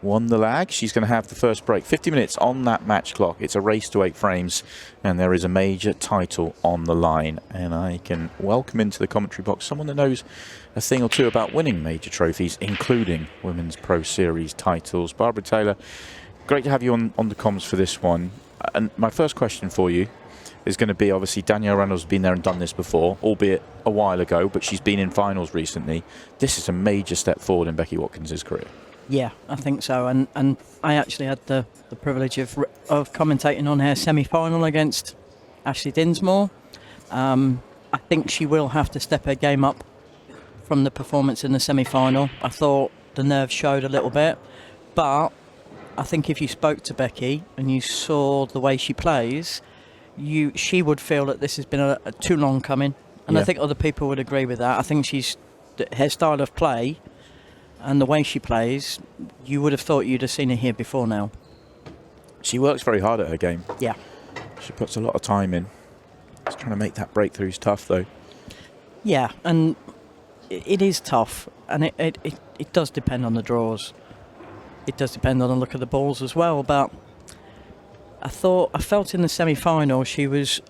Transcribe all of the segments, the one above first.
won the lag. She's going to have the first break. 50 minutes on that match clock. It's a race to 8 frames, and there is a major title on the line. And I can welcome into the commentary box someone that knows a thing or two about winning major trophies, including Women's Pro Series titles. Barbara Taylor, great to have you on the comms for this one. And my first question for you is going to be, obviously, Danielle Randle's been there and done this before, albeit a while ago, but she's been in finals recently. This is a major step forward in Beckie Watkins' career. Yeah, I think so. And I actually had the privilege of commentating on her semi-final against Ashley Dinsmore. I think she will have to step her game up from the performance in the semi-final. I thought the nerves showed a little bit, but I think if you spoke to Becky and you saw the way she plays, she would feel that this has been a too long coming. And I think other people would agree with that. I think her style of play and the way she plays, you would have thought you'd have seen her here before now. She works very hard at her game. Yeah. She puts a lot of time in. Just trying to make that breakthrough is tough, though. Yeah, and it is tough. And it does depend on the draws. It does depend on the look of the balls as well. But I felt in the semi-final she was...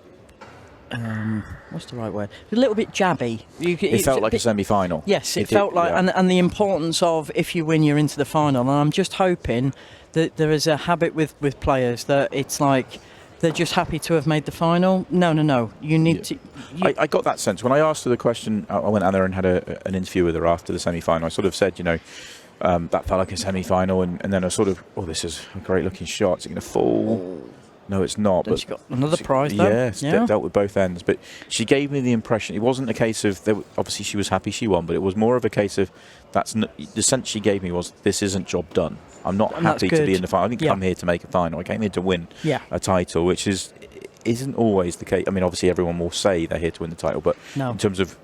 what's the right word? A little bit jabby. It felt like a semi-final. Yes, it felt like, yeah. And the importance of if you win, you're into the final. And I'm just hoping that there is a habit with players that it's like they're just happy to have made the final. No. You need to. I got that sense when I asked her the question. I went out there and had an interview with her after the semi-final. I sort of said, that felt like a semi-final, and then I sort of, this is a great-looking shot. Is it going to fall? No, it's not. Then but she got another prize, though. Yeah, dealt with both ends. But she gave me the impression, it wasn't a case of, obviously she was happy she won, but it was more of a case of, the sense she gave me was, this isn't job done. I'm not happy to be in the final. I didn't come here to make a final. I came here to win a title, which isn't always the case. I mean, obviously everyone will say they're here to win the title, but in terms of,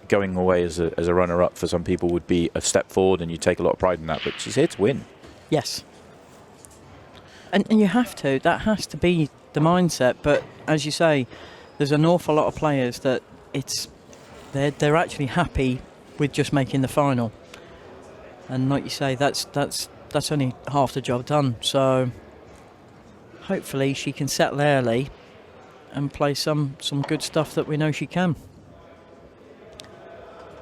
going away as a runner-up for some people would be a step forward, and you take a lot of pride in that. But she's here to win. Yes. And you have to. That has to be the mindset. But as you say, there's an awful lot of players that they're actually happy with just making the final. And like you say, that's only half the job done. So hopefully she can settle early and play some good stuff that we know she can.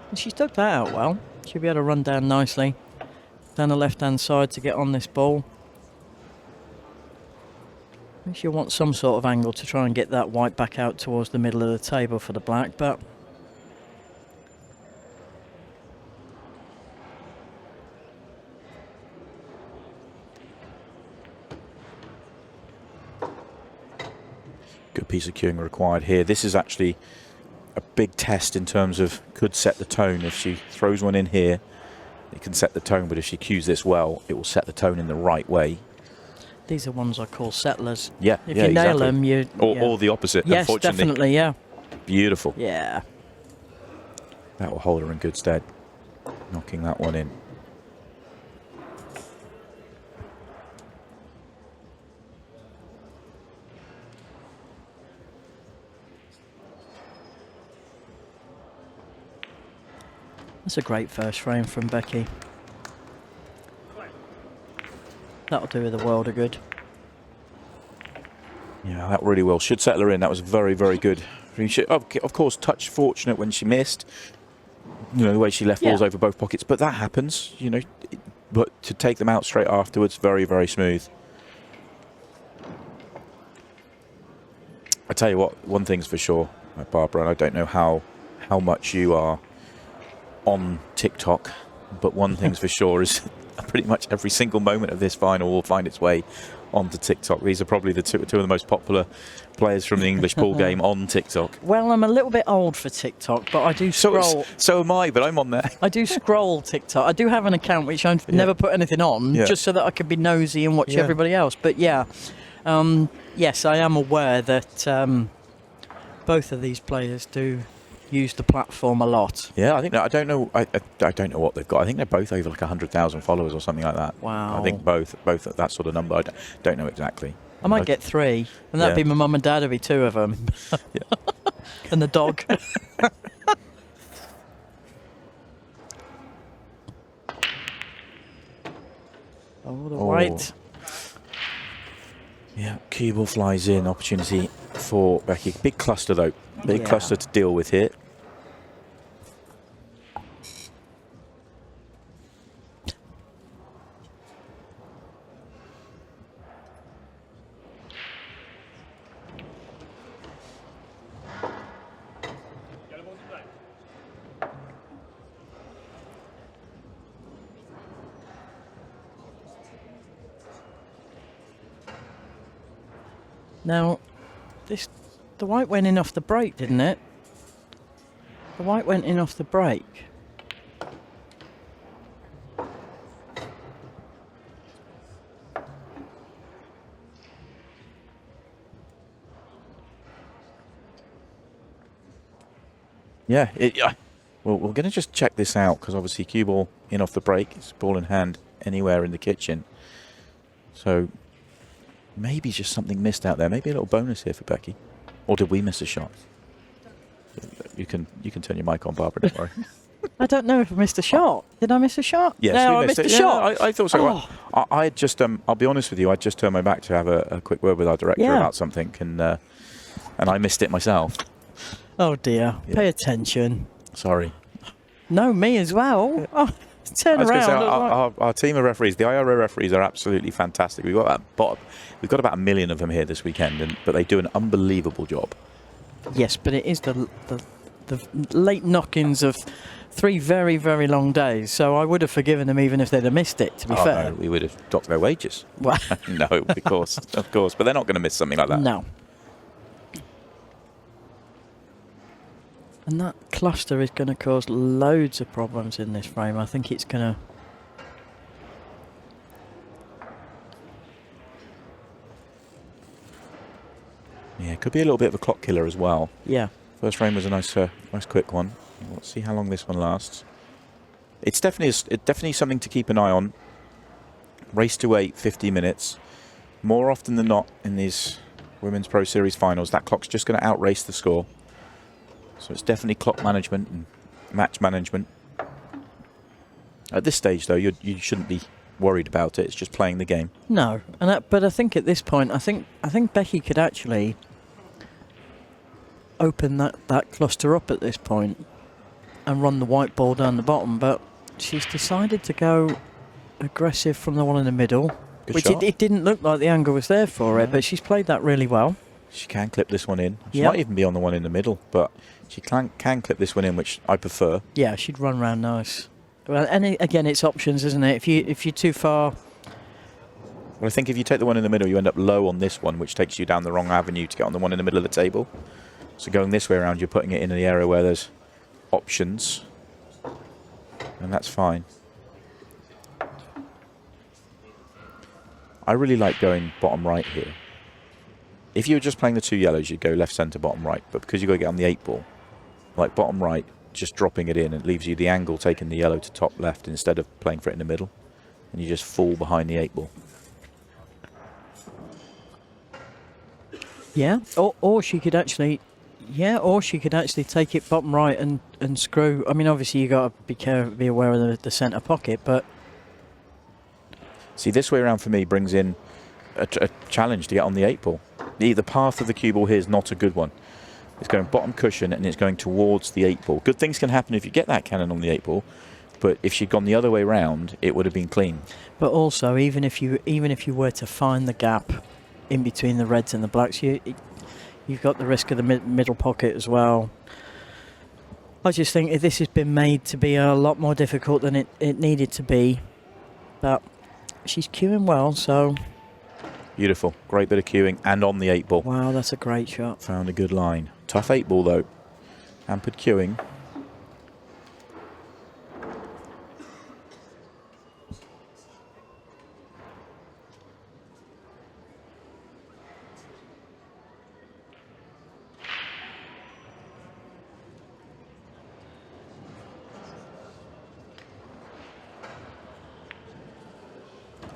And she's dug that out well. She'll be able to run down nicely down the left-hand side to get on this ball. She'll want some sort of angle to try and get that white back out towards the middle of the table for the black, but good piece of cueing required here. This is actually a big test in terms of could set the tone. If she throws one in here, it can set the tone, but if she cues this well, it will set the tone in the right way. These are ones I call settlers. Yeah, if you nail them, you... Or the opposite, yes, unfortunately. Definitely, yeah. Beautiful. Yeah. That will hold her in good stead, knocking that one in. That's a great first frame from Becky. That'll do her the world of good. Yeah, that really will. Should settle her in. That was very, very good. Of course, touch fortunate when she missed. The way she left balls over both pockets. But that happens, But to take them out straight afterwards, very, very smooth. I tell you what, one thing's for sure, Barbara, and I don't know how much you are on TikTok, but one thing's for sure is pretty much every single moment of this final will find its way onto TikTok. These are probably the two of the most popular players from the English pool game on TikTok. Well, I'm a little bit old for TikTok, but I do scroll. So am I, but I'm on there. I do scroll TikTok. I do have an account which I've never put anything on, just so that I can be nosy and watch everybody else. But yes, I am aware that both of these players do use the platform a lot. Yeah, I think that, I don't know what they've got. I think they're both over like 100,000 followers or something like that. Wow. I think both at that sort of number. I don't know exactly. I might get 3, and that'd be my mum and dad. Would be 2 of them, and the dog. Oh, the white. Yeah, cue ball flies in. Opportunity for Becky. Big cluster, though. Big Yeah. cluster to deal with here. Now, the white went in off the break, didn't it? The white went in off the break. Yeah, well, we're going to just check this out because obviously cue ball in off the break. It's ball in hand anywhere in the kitchen. So maybe just something missed out there. Maybe a little bonus here for Becky. Or did we miss a shot? You can turn your mic on, Barbara, don't worry. I don't know if I missed a shot. Did I miss a shot? Yes, no, we I missed a it. shot. Yeah, I thought so. Oh. I had just, I'll be honest with you, I just turned my back to have a quick word with our director Yeah. about something, and I missed it myself. Oh dear. Yeah. Pay attention. Sorry. No, me as well. Oh, turn I was going around. to say, Look like- our team of referees, the IRO referees, are absolutely fantastic. We've got about 1 million of them here this weekend, but they do an unbelievable job. Yes, but it is the late knock-ins of 3 very, very long days. So I would have forgiven them even if they'd have missed it, to be fair. No, we would have docked their wages. Well, No, of course. But they're not going to miss something like that. no. And that cluster is going to cause loads of problems in this frame. I think it's going to... Yeah, it could be a little bit of a clock killer as well. Yeah. First frame was a nice quick one. Let's see how long this one lasts. It's definitely something to keep an eye on. Race to 8, 50 minutes. More often than not in these Women's Pro Series finals, that clock's just going to outrace the score. So it's definitely clock management and match management. At this stage, though, you shouldn't be worried about it. It's just playing the game. No, but I think at this point, I think Becky could actually open that cluster up at this point and run the white ball down the bottom, but she's decided to go aggressive from the one in the middle, Good which shot. it didn't look like the angle was there for it, but she's played that really well. She can clip this one in. She Yep. might even be on the one in the middle, but she can clip this one in, which I prefer. Yeah, she'd run round nice. Well, and again, it's options, isn't it? If you're too far, Well, I think if you take the one in the middle, you end up low on this one, which takes you down the wrong avenue to get on the one in the middle of the table. So going this way around, you're putting it in the area where there's options, and that's fine. I really like going bottom right here. If you were just playing the 2 yellows, you'd go left, centre, bottom right. But because you've got to get on the 8 ball, like bottom right, just dropping it in, it leaves you the angle taking the yellow to top left instead of playing for it in the middle. And you just fall behind the 8 ball. yeah, or she could actually, take it bottom right and screw. I mean, obviously you got to be aware of the centre pocket, but See, this way around for me brings in a challenge to get on the 8 ball. The path of the cue ball here is not a good one. It's going bottom cushion and it's going towards the 8 ball. Good things can happen if you get that cannon on the 8 ball, but if she'd gone the other way round, it would have been clean. But also, even if you were to find the gap in between the reds and the blacks, you've got the risk of the middle pocket as well. I just think this has been made to be a lot more difficult than it needed to be. But she's queuing well, so... Beautiful. Great bit of queuing and on the 8 ball. Wow, that's a great shot. Found a good line. Tough 8 ball though. Hampered queuing.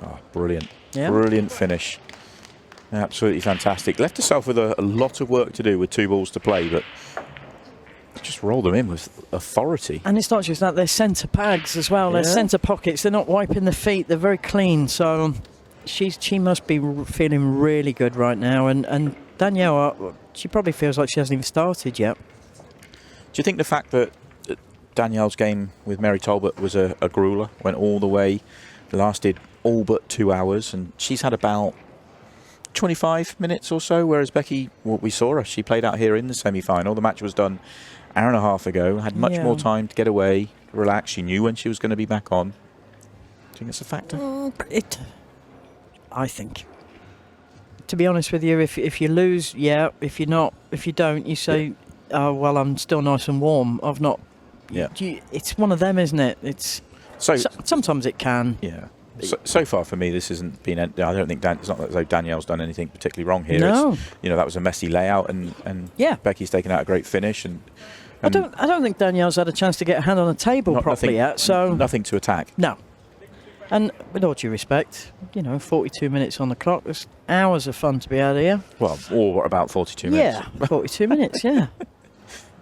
Oh, brilliant. Yeah. Brilliant finish. Absolutely fantastic. Left herself with a lot of work to do with 2 balls to play, but just roll them in with authority. And it's not just that, they're centre pags as well. They're centre pockets. They're not wiping the feet. They're very clean. So she must be feeling really good right now. And Danielle, she probably feels like she hasn't even started yet. Do you think the fact that Danielle's game with 𝗪𝗁𝗘 was a grueler, went all the way, lasted all but 2 hours, and she's had about 25 minutes or so, whereas Becky, what we saw her, she played out here in the semi-final. The match was done an hour and a half ago, had much more time to get away, relax. She knew when she was going to be back on. Do you think it's a factor? I think. To be honest with you, if you lose, yeah. If you don't, you say, oh, well, I'm still nice and warm. I've not... Yeah. It's one of them, isn't it? It's sometimes it can. Yeah. So far for me, this hasn't been. I don't think it's not as though Danielle's done anything particularly wrong here. No. It's, that was a messy layout, and Becky's taken out a great finish. And I don't think Danielle's had a chance to get a hand on a table properly yet. So nothing to attack. No. And with all due respect, 42 minutes on the clock. There's hours of fun to be had here. Well, or about 42 minutes. Yeah, 42 minutes. Yeah.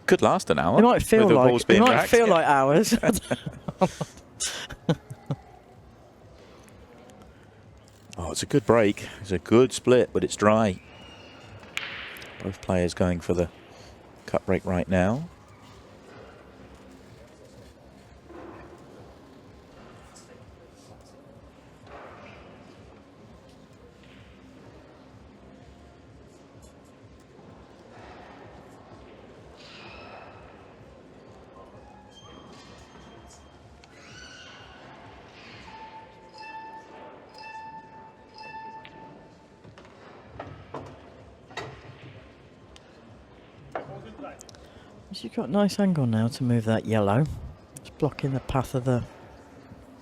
Could last an hour. It might feel like hours. Oh, it's a good break. It's a good split, but it's dry. Both players going for the cut break right now. She's got a nice angle now to move that yellow. It's blocking the path of the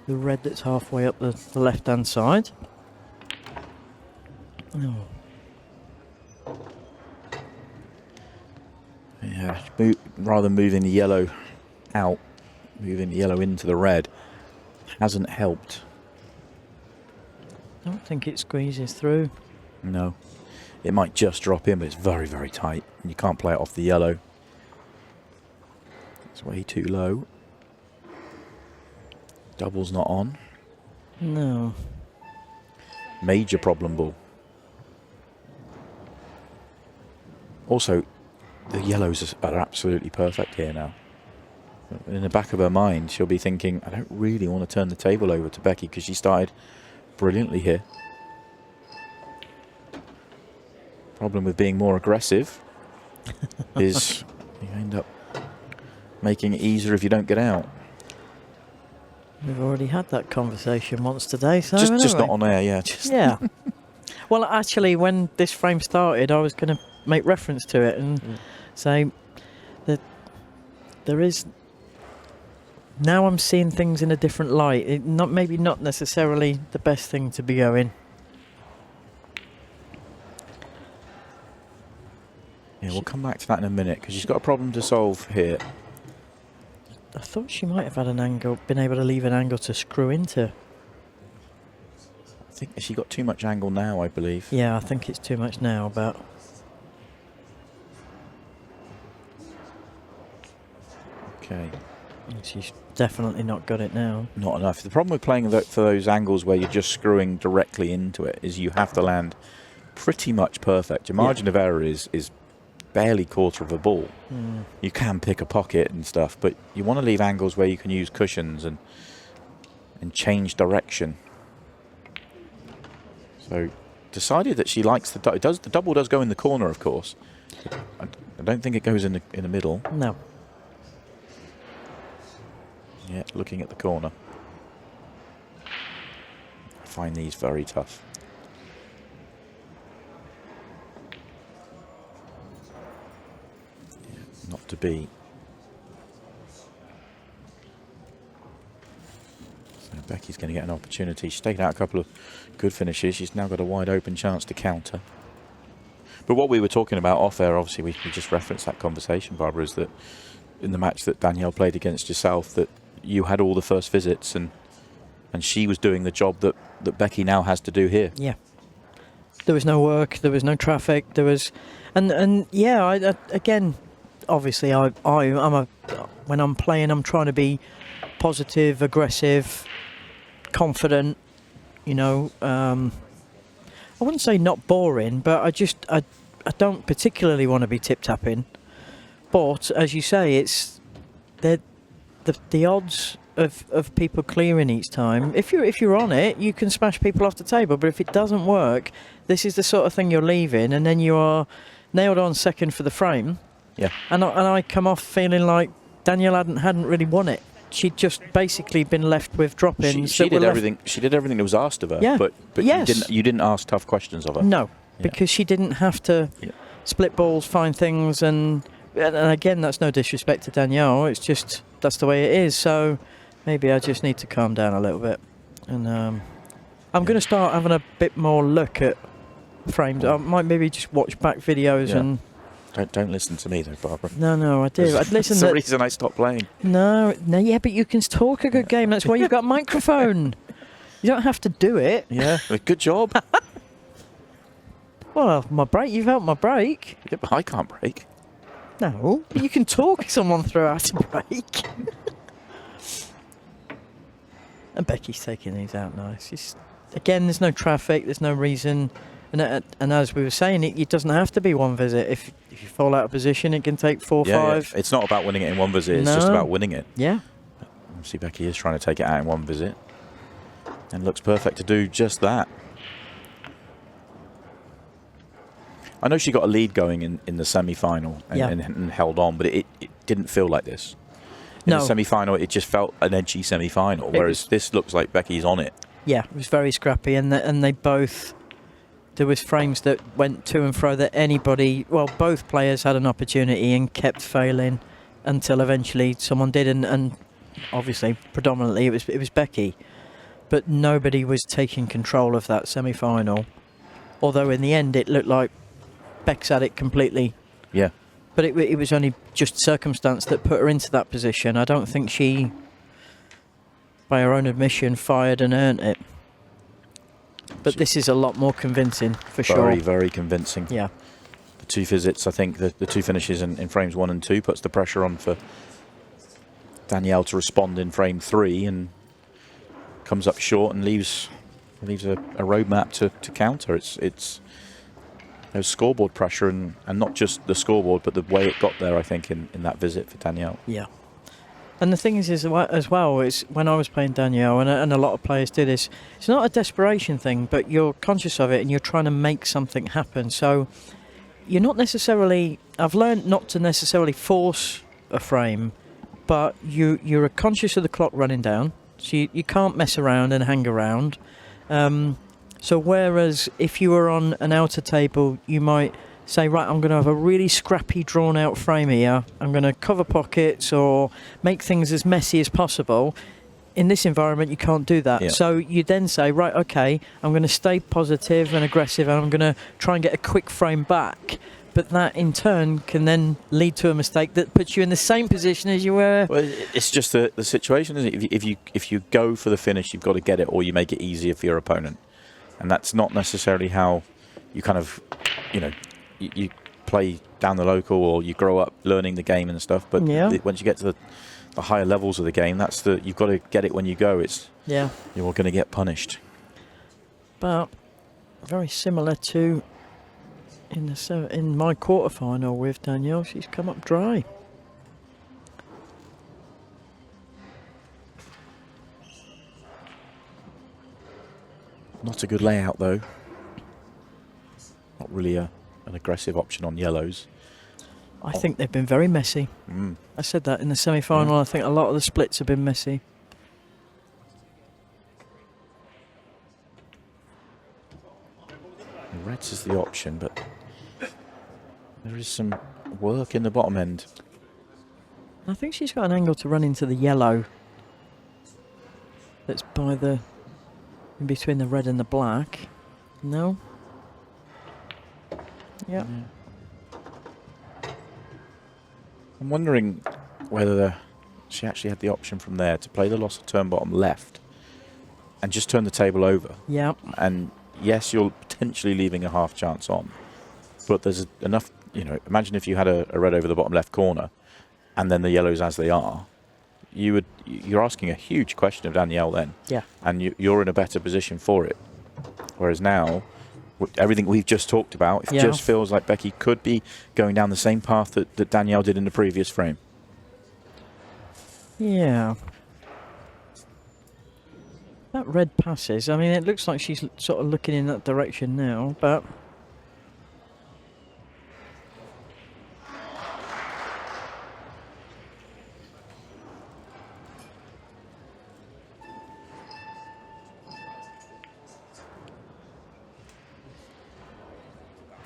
red that's halfway up the left-hand side. Oh. Yeah, rather than moving the yellow out, moving the yellow into the red hasn't helped. I don't think it squeezes through. No. It might just drop in, but it's very, very tight. And you can't play it off the yellow. It's way too low. Double's not on. No. Major problem ball. Also, the yellows are absolutely perfect here now. In the back of her mind, she'll be thinking, I don't really want to turn the table over to Becky because she started brilliantly here. Problem with being more aggressive is you end up making it easier if you don't get out. We've already had that conversation once today, so just not on air, yeah. Yeah. Well, actually, when this frame started, I was going to make reference to it and say that there is... Now I'm seeing things in a different light. Maybe not necessarily the best thing to be going. Yeah, we'll come back to that in a minute because she's got a problem to solve here. I thought she might have had an angle, been able to leave an angle to screw into. I think she got too much angle now, I believe. Yeah, I think it's too much now, but... Okay. She's definitely not got it now. Not enough. The problem with playing for those angles where you're just screwing directly into it is you have to land pretty much perfect. Your margin of error is barely quarter of a ball. You can pick a pocket and stuff, but you want to leave angles where you can use cushions and change direction. So decided that she likes the double does go in the corner, of course. I don't think it goes in the middle. No. Yeah, looking at the corner. I find these very tough. Not to be. So Becky's going to get an opportunity. She's taken out a couple of good finishes. She's now got a wide open chance to counter. But what we were talking about off air, obviously we just referenced that conversation, Barbara, is that in the match that Danielle played against yourself, that you had all the first visits and she was doing the job that Becky now has to do here. Yeah. There was no work, there was no traffic, there was... And yeah, again... obviously when I'm playing, I'm trying to be positive, aggressive, confident. You know, I wouldn't say not boring, but I don't particularly want to be tip-tapping. But as you say, it's the odds of people clearing each time. If you're on it, you can smash people off the table. But if it doesn't work, this is the sort of thing you're leaving, and then you are nailed on second for the frame. Yeah. And I come off feeling like Danielle hadn't really won it. She'd just basically been left with drop-ins. She did everything. She did everything that was asked of her. Yeah. But yes. you didn't ask tough questions of her. No, because she didn't have to split balls, find things, and again, that's no disrespect to Danielle. It's just that's the way it is. So maybe I just need to calm down a little bit, and I'm going to start having a bit more look at frames. I might maybe just watch back videos and. Don't listen to me though, Barbara. No, I do. I'd listen. That's the reason I stopped playing. No, yeah, but you can talk a good game. That's why you've got a microphone. You don't have to do it. Yeah, good job. Well, my break. You've helped my break. Yeah, but I can't break. No, but you can talk someone through how to break. And Becky's taking these out nice. Again, there's no traffic. There's no reason. And as we were saying, it doesn't have to be one visit. If you fall out of position, it can take 4 or 5. Yeah. It's not about winning it in one visit. It's just about winning it. Yeah. See, Becky is trying to take it out in one visit. And looks perfect to do just that. I know she got a lead going in the semi-final and held on, but it didn't feel like this. In the semi-final, it just felt an edgy semi-final, whereas this looks like Becky's on it. Yeah, it was very scrappy, and they both... There was frames that went to and fro that both players had an opportunity and kept failing until eventually someone did, and obviously predominantly it was Becky, but nobody was taking control of that semi-final. Although in the end it looked like Beck's had it completely. Yeah. But it was only just circumstance that put her into that position. I don't think she, by her own admission, fired and earned it. But this is a lot more convincing, for sure. Very, very convincing. Yeah. The 2 visits, I think, the 2 finishes in frames 1 and 2 puts the pressure on for Danielle to respond in frame 3 and comes up short and leaves a roadmap to counter. It's there's scoreboard pressure and not just the scoreboard, but the way it got there, I think, in that visit for Danielle. Yeah. And the thing is as well, is when I was playing Danielle, and a lot of players do this, it's not a desperation thing, but you're conscious of it and you're trying to make something happen. So you're not necessarily, I've learned not to necessarily force a frame, but you're conscious of the clock running down, so you can't mess around and hang around. So whereas if you were on an outer table, you might say, right, I'm going to have a really scrappy, drawn-out frame here. I'm going to cover pockets or make things as messy as possible. In this environment, you can't do that. Yeah. So you then say, right, okay, I'm going to stay positive and aggressive, and I'm going to try and get a quick frame back. But that, in turn, can then lead to a mistake that puts you in the same position as you were. Well, it's just the situation, isn't it? If you go for the finish, you've got to get it, or you make it easier for your opponent. And that's not necessarily how you kind of, you play down the local, or you grow up learning the game and stuff. But once you get to the higher levels of the game, you've got to get it when you go. You're going to get punished. But very similar to in my quarterfinal with Danielle, she's come up dry. Not a good layout though. Not really an aggressive option on yellows. I think they've been very messy. I said that in the semi-final. I think a lot of the splits have been messy. The reds is the option, but there is some work in the bottom end. I think she's got an angle to run into the yellow. That's in between the red and the black. No? Yeah. I'm wondering whether she actually had the option from there to play the loss of turn bottom left and just turn the table over. Yeah. And yes, you're potentially leaving a half chance on, but there's enough you know, imagine if you had a red over the bottom left corner, and then the yellows as they are. You're asking a huge question of Danielle then. Yeah. And you're in a better position for it. Whereas now, everything we've just talked about, it just feels like Becky could be going down the same path that Danielle did in the previous frame. Yeah. That red passes. I mean, it looks like she's sort of looking in that direction now, but...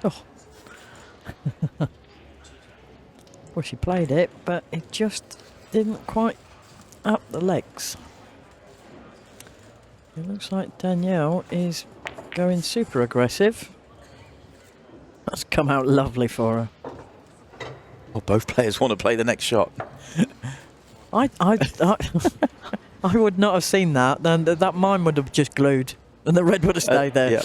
Oh. Well, she played it, but it just didn't quite up the legs. It looks like Danielle is going super aggressive. That's come out lovely for her. Well, both players want to play the next shot. I would not have seen that. Then that mine would have just glued, and the red would have stayed there. Yeah.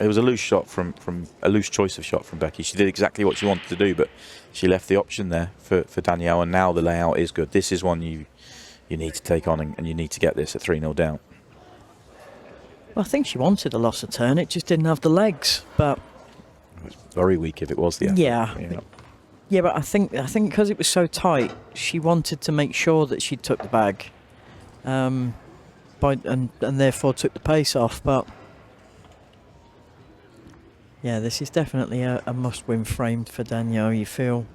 It was a loose shot from a loose choice of shot from Becky. She did exactly what she wanted to do, but she left the option there for Danielle, and now the layout is good. This is one you need to take on, and you need to get this at 3-0 down. Well, I think she wanted a loss of turn. It just didn't have the legs, but it was very weak if it was the effort. Yeah, but I think because it was so tight, she wanted to make sure that she took the bag, and therefore took the pace off. But yeah, this is definitely a must-win frame for Danielle, you feel.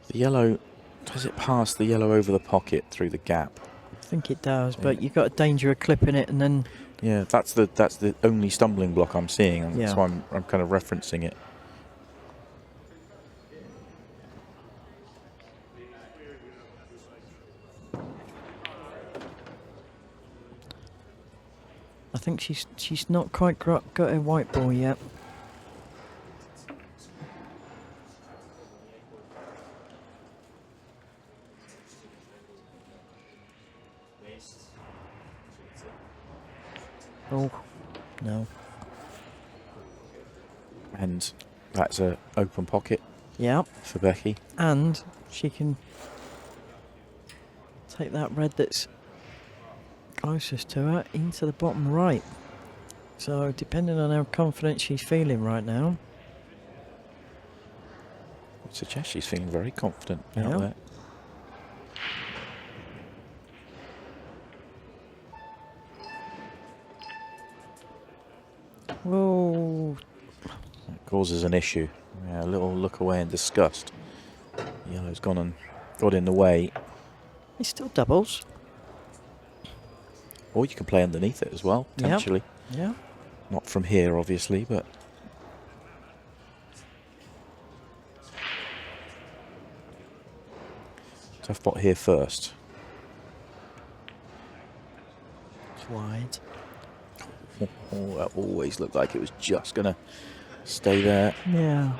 The yellow, does it pass the yellow over the pocket through the gap? I think it does, but you've got a danger of clipping it and then... Yeah, that's the only stumbling block I'm seeing, and that's why I'm kind of referencing it. I think she's not quite got a white ball yet. Oh, no. And that's an open pocket for Becky. And she can take that red that's closest to her into the bottom right. So depending on how confident she's feeling right now. I would suggest she's feeling very confident out there. Whoa. That causes an issue. Yeah, a little look away in disgust. Yellow's gone and got in the way. It still doubles. Or you can play underneath it as well, potentially. Yeah. Not from here, obviously, but... Tough pot here first. It's wide. Oh, that always looked like it was just going to stay there. Yeah.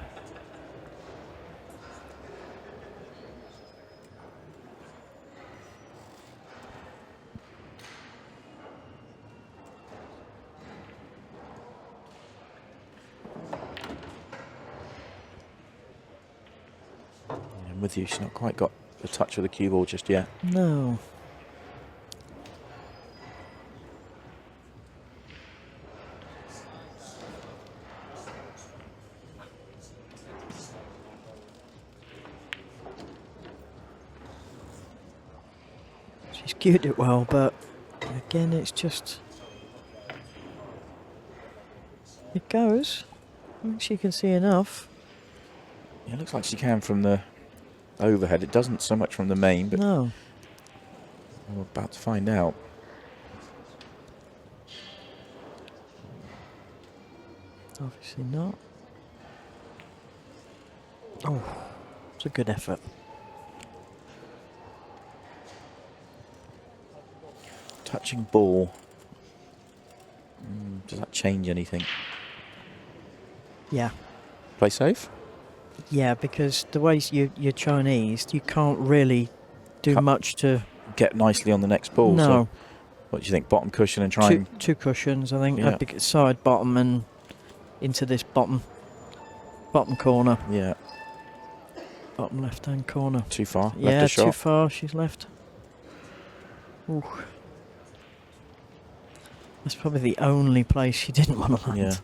I'm with you, she's not quite got the touch of the cue ball just yet. No. She's cued it well, but again, it's just... It goes. I think she can see enough. Yeah, it looks like she can from the overhead. It doesn't so much from the main, but no. We're about to find out. Obviously not. Oh, it's a good effort. Touching ball. Does that change anything? Yeah. Play safe? Yeah, because the way you're Chinese, you can't really do much to get nicely on the next ball. No. So what do you think? Bottom cushion and try and... Two cushions, I think. Yeah. I'd be side, bottom, and into this bottom corner. Yeah. Bottom left-hand corner. Too far? Yeah, left a shot. too far. She's left. Ooh. That's probably the only place she didn't want to land. Yeah.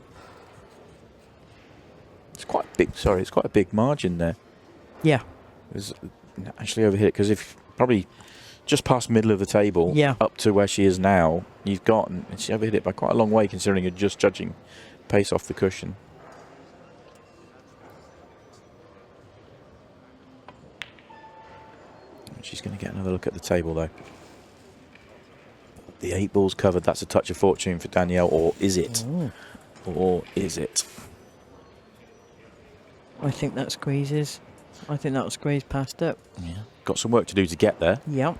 It's quite big. Sorry, it's quite a big margin there. Yeah. It's actually overhit it because if probably just past middle of the table, yeah, up to where she is now, you've got, and she overhit it by quite a long way considering you're just judging pace off the cushion. She's going to get another look at the table though. The 8 ball's covered. That's a touch of fortune for Danielle, or is it? Ooh. Or is it? I think that squeezes. I think that'll squeeze past it. Yeah. Got some work to do to get there. Yeah.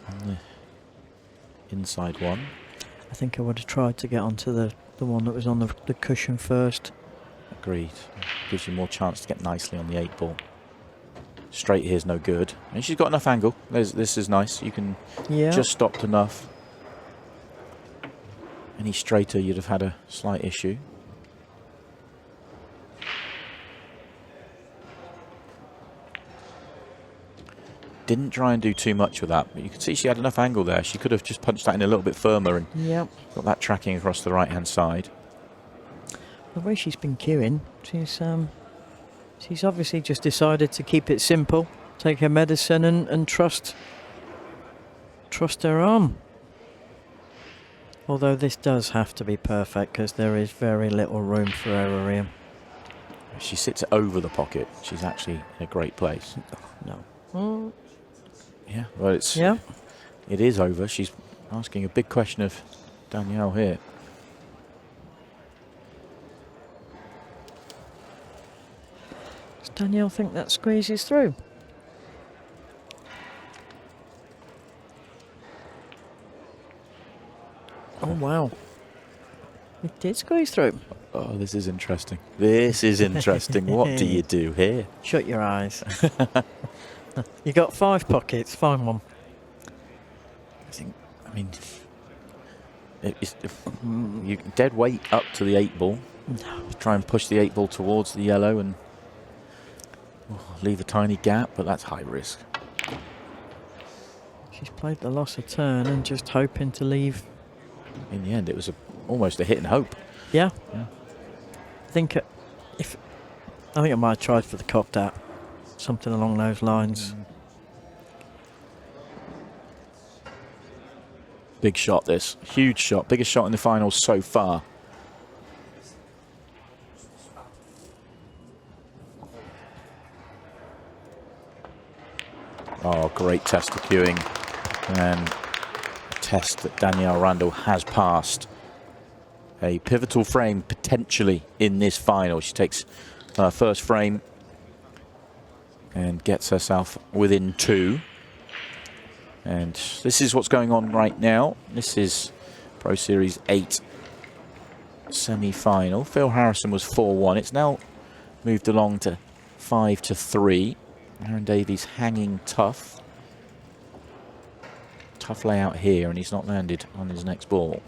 On the inside one. I think I would have tried to get onto the one that was on the cushion first. Agreed. Gives you more chance to get nicely on the 8 ball. Straight here's no good. And she's got enough angle. This is nice. You can just stopped enough. Any straighter, you'd have had a slight issue. Didn't try and do too much with that, but you can see she had enough angle there. She could have just punched that in a little bit firmer and got that tracking across the right-hand side. The way she's been queuing, she's obviously just decided to keep it simple, take her medicine and trust her arm. Although this does have to be perfect because there is very little room for error here. She sits over the pocket. She's actually in a great place. No. Yeah, well, it is over. She's asking a big question of Danielle here. Does Danielle think that squeezes through? Oh, wow. It did squeeze through. Oh, this is interesting. This is interesting. What do you do here? Shut your eyes. You got 5 pockets. Find one. I mean, you dead weight up to the 8 ball. No. Try and push the 8 ball towards the yellow and leave a tiny gap, but that's high risk. She's played the loss of turn and just hoping to leave. In the end, it was almost a hit and hope. Yeah. I think I might have tried for the 𝗏𝗏𝗃𝗏, something along those lines. Big shot, this huge shot, biggest shot in the finals so far. Oh, great test of queuing, and a test that Danielle Randle has passed. A pivotal frame potentially in this final. She takes her first frame and gets herself within 2. And this is what's going on right now. This is Pro Series 8 semi-final. Phil Harrison was 4-1. It's now moved along to 5-3. Aaron Davies hanging tough. Tough layout here, and he's not landed on his next ball.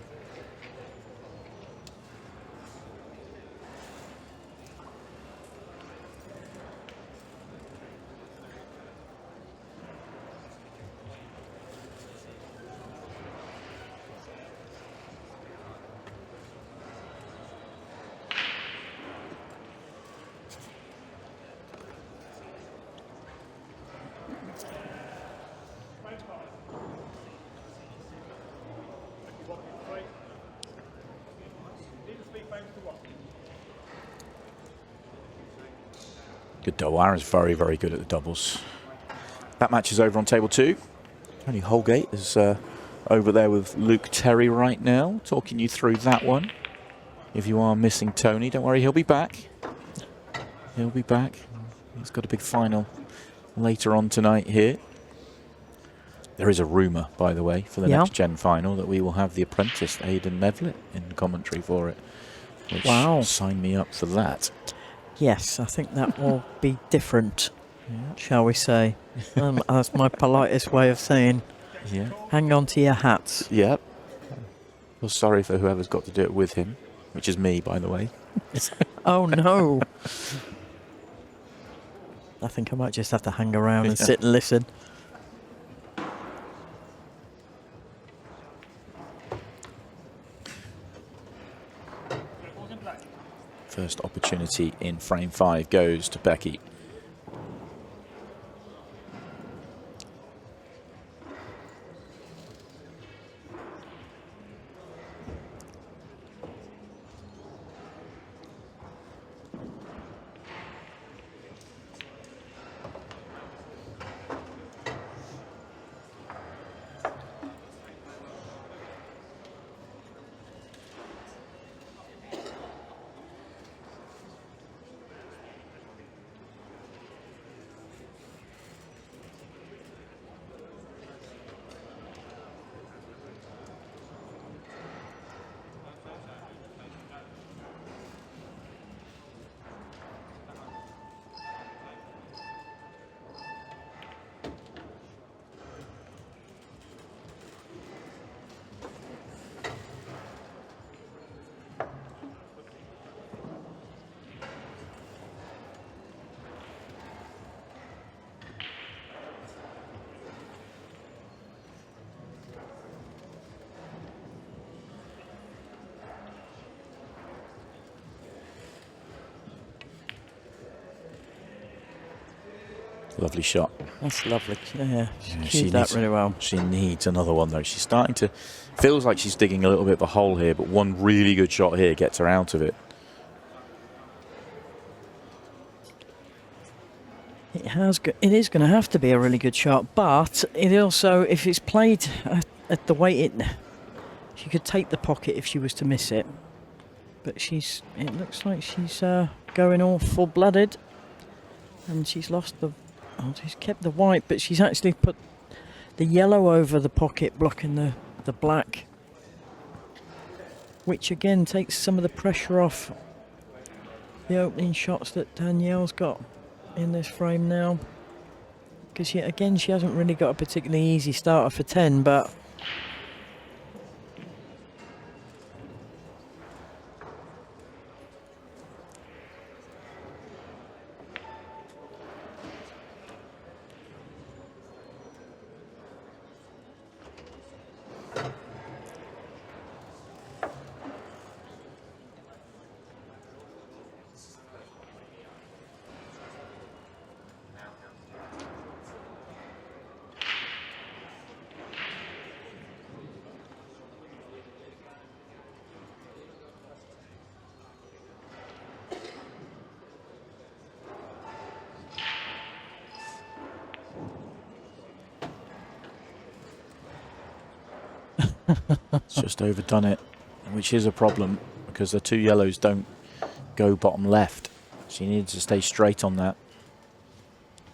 Good double. Aaron's very, very good at the doubles. That match is over on table 2. Tony Holgate is over there with Luke Terry right now, talking you through that one. If you are missing Tony, don't worry, he'll be back. He'll be back. He's got a big final later on tonight here. There is a rumour, by the way, for the next Gen final that we will have the apprentice Aidan Nevlett in commentary for it. Which, sign me up for that. Yes, I think that will be different, shall we say. That's my politest way of saying, hang on to your hats. Yep. Well, sorry for whoever's got to do it with him, which is me, by the way. Oh, no. I think I might just have to hang around and sit and listen. First opportunity in frame 5 goes to Becky. Lovely shot. That's lovely. Yeah, she did that really well. She needs another one, though. She's starting to... Feels like she's digging a little bit of a hole here, but one really good shot here gets her out of it. It is going to have to be a really good shot, but it also, if it's played at the way she could take the pocket if she was to miss it. But it looks like she's going all full-blooded, and she's lost the... Oh, she's kept the white, but she's actually put the yellow over the pocket, blocking the black, which again takes some of the pressure off the opening shots that Danielle's got in this frame now. Because she hasn't really got a particularly easy starter for 10, but It's just overdone it, which is a problem because the two yellows don't go bottom left. She needs to stay straight on that.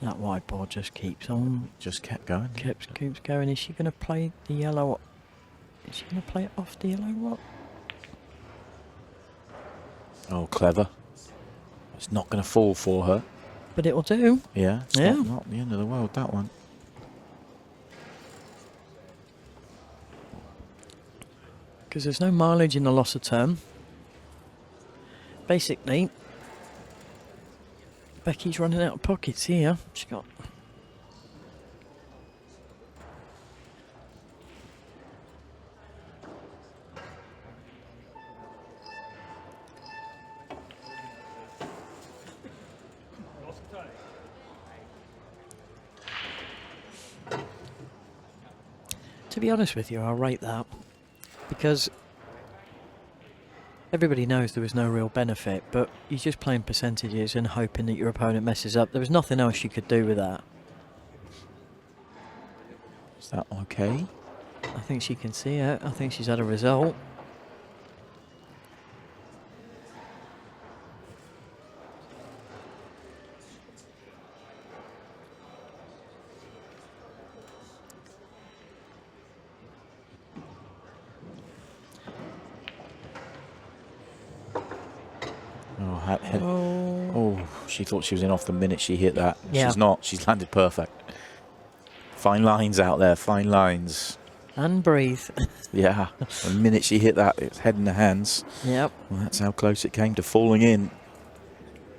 That white ball just keeps on. Just kept going. Keeps going. Is she going to play the yellow? Is she going to play it off the yellow rock? Oh, clever. It's not going to fall for her. But it will do. Yeah, it's not the end of the world, that one. Because there's no mileage in the loss of term. Basically, Becky's running out of pockets here. She got... To be honest with you, I'll rate that. Because everybody knows there was no real benefit, but you're just playing percentages and hoping that your opponent messes up. There was nothing else you could do with that. Is that okay? I think she can see it. I think she's had a result. Oh, she thought she was in off the minute she hit that. Yeah. She's not. She's landed perfect. Fine lines out there, fine lines. And breathe. Yeah, the minute she hit that, it's head in the hands. Yep. Well, that's how close it came to falling in.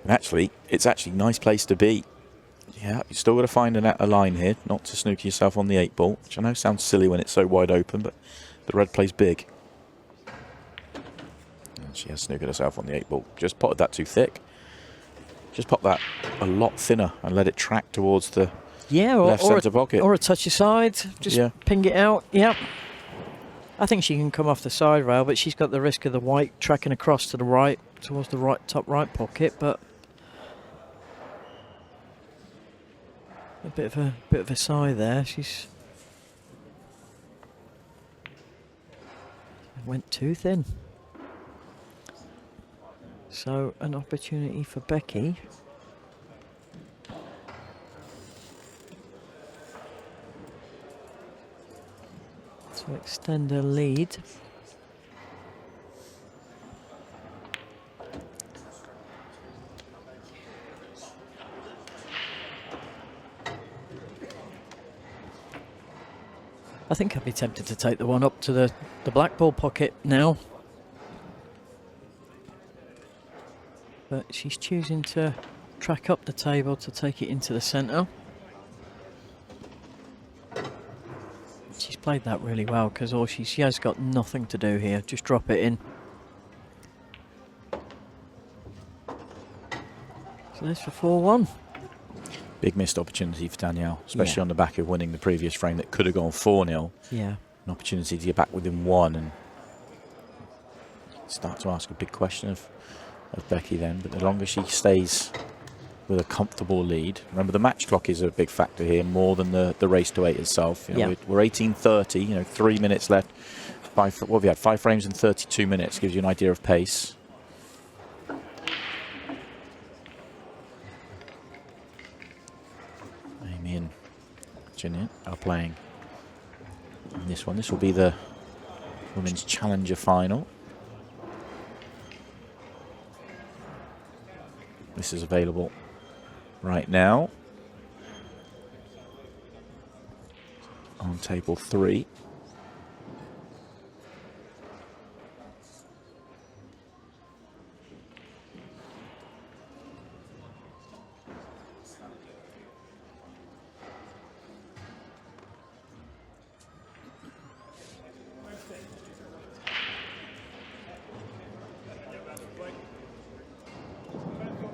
And actually, it's actually a nice place to be. Yeah, you still got to find a line here, not to snooker yourself on the 8-ball, which I know sounds silly when it's so wide open, but the red plays big. And she has snookered herself on the 8-ball. Just potted that too thick. Just pop that a lot thinner and let it track towards the left centre pocket. Or a touch aside, just ping it out. Yep. I think she can come off the side rail, but she's got the risk of the white tracking across to the right, towards the right top right pocket, but a bit of a sigh there. She's went too thin. So an opportunity for Becky. To extend her lead. I think I'd be tempted to take the one up to the black ball pocket now. But she's choosing to track up the table to take it into the centre. She's played that really well because she has got nothing to do here. Just drop it in. So there's for 4-1. Big missed opportunity for Danielle, especially on the back of winning the previous frame that could have gone 4-0. Yeah. An opportunity to get back within 1 and start to ask a big question of Becky then. But the longer she stays with a comfortable lead, remember the match clock is a big factor here, more than the race to 8 itself. You know, we're 18:30. You know, 3 minutes left. What have we had? 5 frames in 32 minutes gives you an idea of pace. Amy and Virginia are playing in this one. This will be the Women's Challenger final. This is available right now on table 3.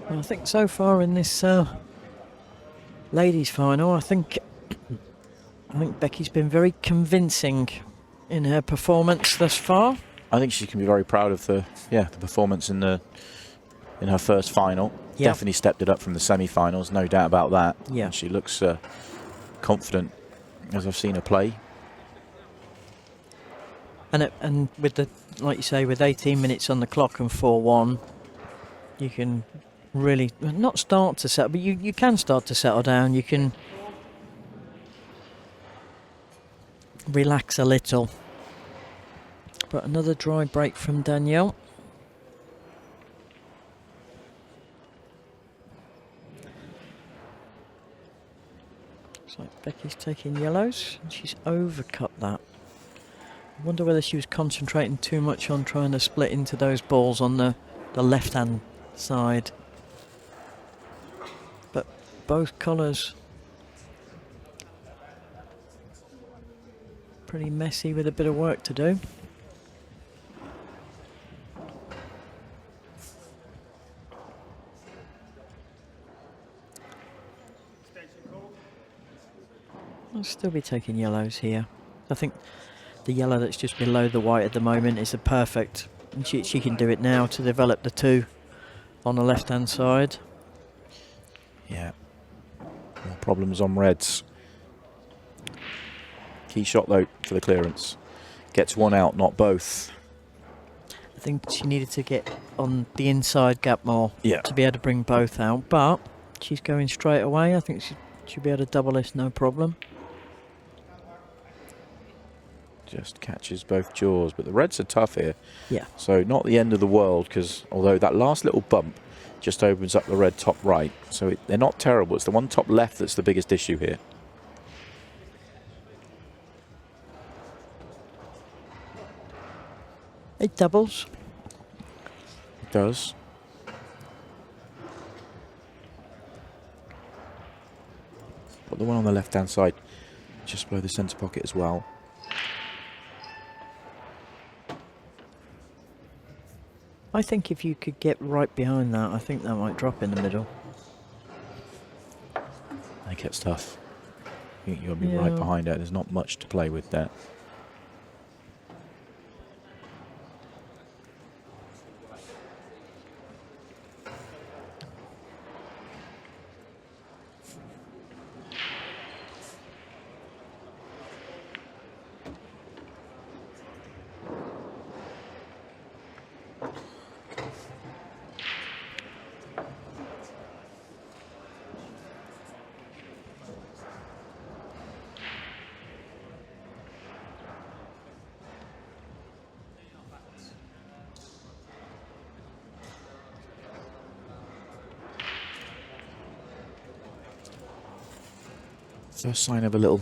Well, I think so far in this ladies' final, I think Becky's been very convincing in her performance thus far. I think she can be very proud of the performance in her first final. Yep. Definitely stepped it up from the semi-finals, no doubt about that. Yeah. And she looks confident as I've seen her play. And with the, like you say, with 18 minutes on the clock and 4-1, you can really not start to settle, but you can start to settle down. You can relax a little. But another dry break from Danielle. Looks like Becky's taking yellows and she's overcut that. I wonder whether she was concentrating too much on trying to split into those balls on the left hand side. But both colours pretty messy with a bit of work to do. I'll still be taking yellows here. I think the yellow that's just below the white at the moment is a perfect, and she can do it now to develop the 2 on the left hand side. Yeah, more problems on reds. Key shot though for the clearance. Gets 1 out, not both. I think she needed to get on the inside gap more to be able to bring both out, but she's going straight away. I think she'll be able to double this no problem. Just catches both jaws, but the reds are tough here. Yeah. So not the end of the world, because although that last little bump just opens up the red top right. So they're not terrible. It's the one top left that's the biggest issue here. It doubles. It does. But the one on the left-hand side, just below the centre pocket as well. I think if you could get right behind that, I think that might drop in the middle. It gets tough. You've got to be right behind it. There's not much to play with there. First sign of a little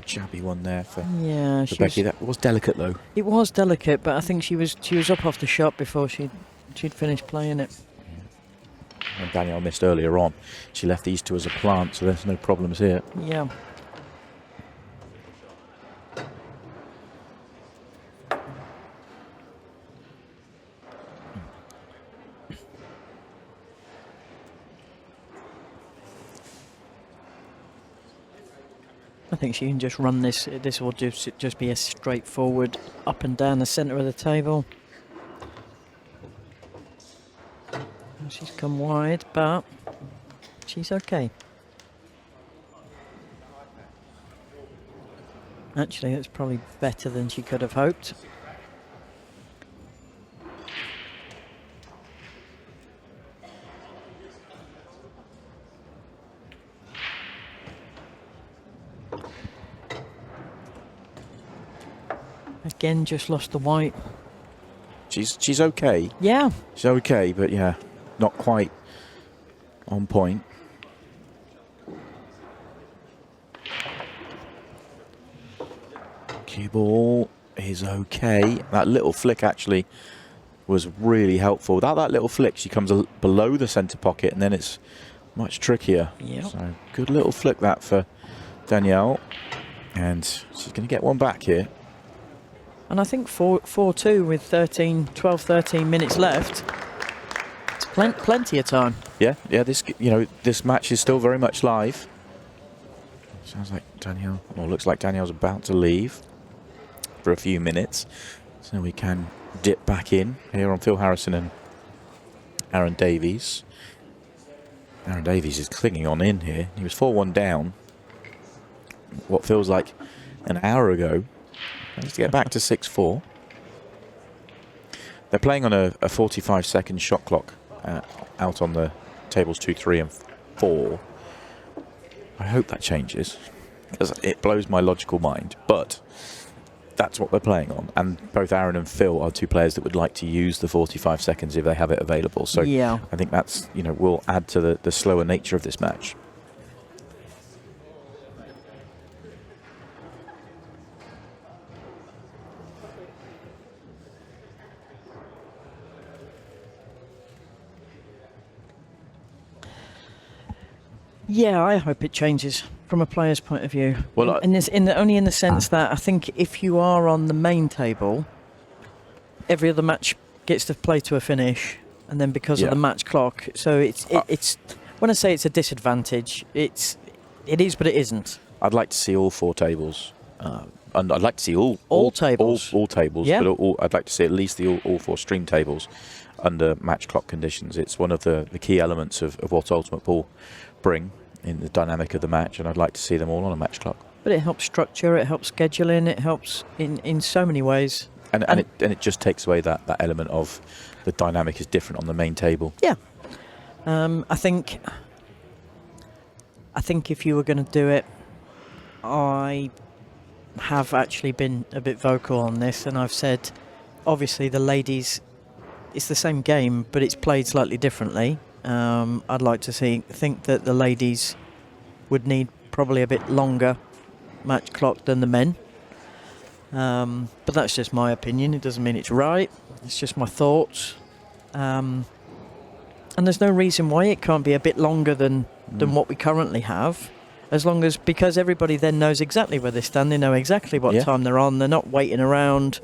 jabby one there for Becky. That was delicate though. It was delicate, but I think she was up off the shot before she'd finished playing it. And Danielle missed earlier on. She left these two as a plant, so there's no problems here. Yeah. I think she can just run this. This will just be a straightforward up and down the centre of the table. She's come wide, but she's okay. Actually, it's probably better than she could have hoped. Again, just lost the white. She's okay. Yeah. She's okay, but yeah, not quite on point. Cue ball is okay. That little flick actually was really helpful. Without that little flick, she comes below the centre pocket, and then it's much trickier. Yep. So good little flick that for Danielle, and she's going to get one back here. And I think 4-2 with 12, 13 minutes left. It's plenty of time. Yeah. This match is still very much live. Sounds like Danielle, or looks like Danielle's about to leave for a few minutes. So we can dip back in here on Phil Harrison and Aaron Davies. Aaron Davies is clinging on in here. He was 4-1 down what feels like an hour ago. Managed to get back to 6-4. They're playing on a 45-second shot clock out on the tables 2, 3 and 4. I hope that changes, because it blows my logical mind, but that's what they're playing on. And both Aaron and Phil are two players that would like to use the 45 seconds if they have it available. So yeah. I think that's, will add to the slower nature of this match. Yeah, I hope it changes from a player's point of view. Well, only in the sense that I think if you are on the main table, every other match gets to play to a finish, and then because of the match clock, so it's when I say it's a disadvantage, it is, but it isn't. I'd like to see all 4 tables, and I'd like to see all tables. All tables, yeah. But I'd like to see at least all 4 stream tables under match clock conditions. It's one of the key elements of what 𝗏𝗏𝗃𝗏 bring in the dynamic of the match, and I'd like to see them all on a match clock. But it helps structure, it helps scheduling, it helps in so many ways. And it just takes away that element of the dynamic is different on the main table. Yeah. I think if you were going to do it, I have actually been a bit vocal on this, and I've said, obviously the ladies, it's the same game, but it's played slightly differently. I'd like to think that the ladies would need probably a bit longer match clock than the men. But that's just my opinion. It doesn't mean it's right. It's just my thoughts. And there's no reason why it can't be a bit longer than what we currently have. As long as, because everybody then knows exactly where they stand, they know exactly what time they're on, they're not waiting around.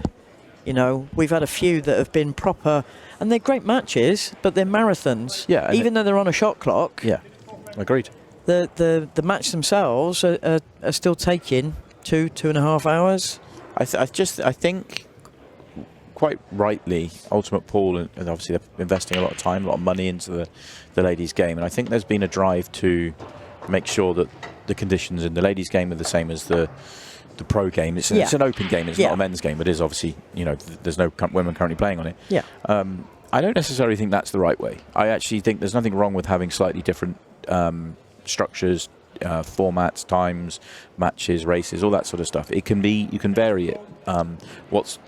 You know, we've had a few that have been proper, and they're great matches, but they're marathons. Yeah, even though they're on a shot clock. Yeah, agreed. The match themselves are still taking 2.5 hours. I think quite rightly, Ultimate Pool, and obviously they're investing a lot of time, a lot of money into the ladies' game, and I think there's been a drive to make sure that the conditions in the ladies' game are the same as the pro game. It's an open game. It's not a men's game. It is obviously, you know, there's no women currently playing on it. Yeah. I don't necessarily think that's the right way. I actually think there's nothing wrong with having slightly different structures, formats, times, matches, races, all that sort of stuff. It can be, you can vary it. What's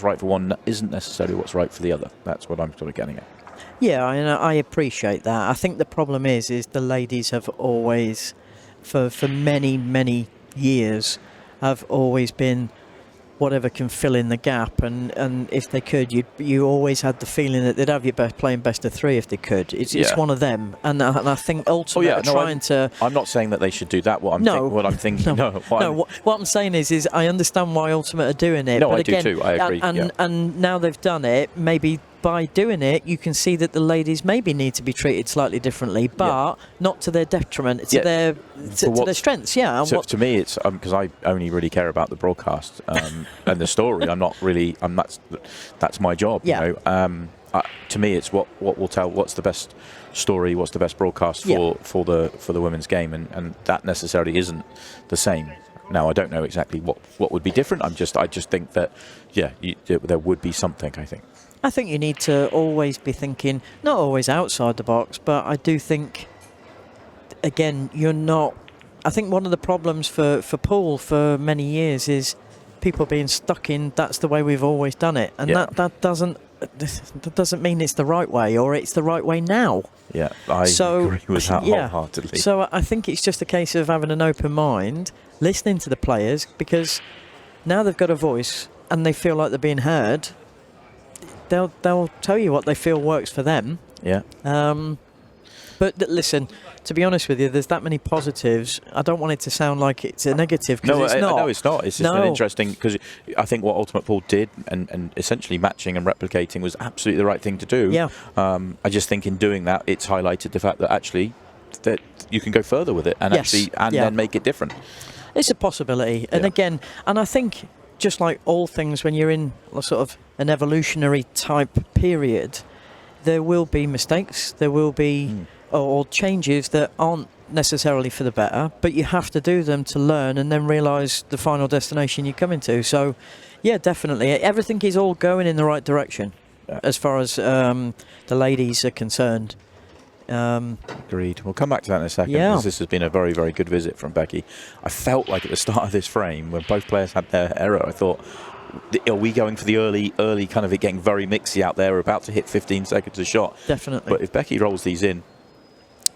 right for one isn't necessarily what's right for the other. That's what I'm sort of getting at. Yeah, I appreciate that. I think the problem is the ladies have always, for many, many years, have always been whatever can fill in the gap, and if they could, you always had the feeling that they'd have you playing best of three if they could. It's one of them, and I think ultimately I'm not saying that they should do that. What I'm thinking. What I'm saying is I understand why Ultimate are doing it. No, but I again, do too. I agree. And now they've done it, maybe by doing it, you can see that the ladies maybe need to be treated slightly differently, but not to their detriment, to their strengths. Yeah. So to me, it's because I only really care about the broadcast and the story. I'm not really. That's my job. Yeah. You know. To me, it's what will tell. What's the best story? What's the best broadcast for the women's game? And that necessarily isn't the same. Now, I don't know exactly what would be different. I just think that there would be something. I think you need to always be thinking, not always outside the box, but I do think, again, you're not. I think one of the problems for pool for many years is people being stuck in, that's the way we've always done it, and that doesn't mean it's the right way or it's the right way now. Yeah, I agree with that wholeheartedly. So I think it's just a case of having an open mind, listening to the players, because now they've got a voice and they feel like they're being heard. They'll tell you what they feel works for them. Yeah. But listen, to be honest with you, there's that many positives. I don't want it to sound like it's a negative, because it's not. No, it's not. It's just an interesting, because I think what Ultimate Pool did and essentially matching and replicating was absolutely the right thing to do. Yeah. I just think in doing that, it's highlighted the fact that actually that you can go further with it and then make it different. It's a possibility. And again, and I think, just like all things, when you're in a sort of an evolutionary type period, there will be mistakes, there will be or changes that aren't necessarily for the better, but you have to do them to learn and then realise the final destination you're coming to. So, yeah, definitely. Everything is all going in the right direction as far as the ladies are concerned. Agreed. We'll come back to that in a second, because this has been a very, very good visit from Becky. I felt like at the start of this frame, when both players had their error, I thought, are we going for the early kind of it getting very mixy out there? We're about to hit 15 seconds a shot. Definitely. But if Becky rolls these in,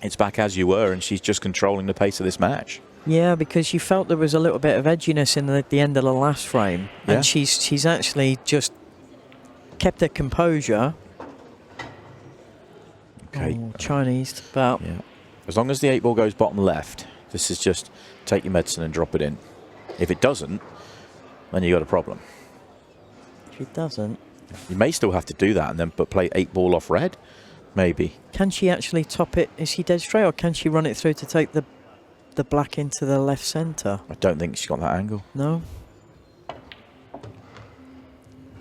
it's back as you were, and she's just controlling the pace of this match. Yeah, because you felt there was a little bit of edginess in the end of the last frame, and she's actually just kept her composure. Okay. Chinese, but as long as the 8 ball goes bottom left, this is just take your medicine and drop it in. If it doesn't, then you got a problem. If it doesn't, you may still have to do that and then play 8 ball off red, maybe. Can she actually top it? Is she dead straight, or can she run it through to take the black into the left centre? I don't think she's got that angle. No.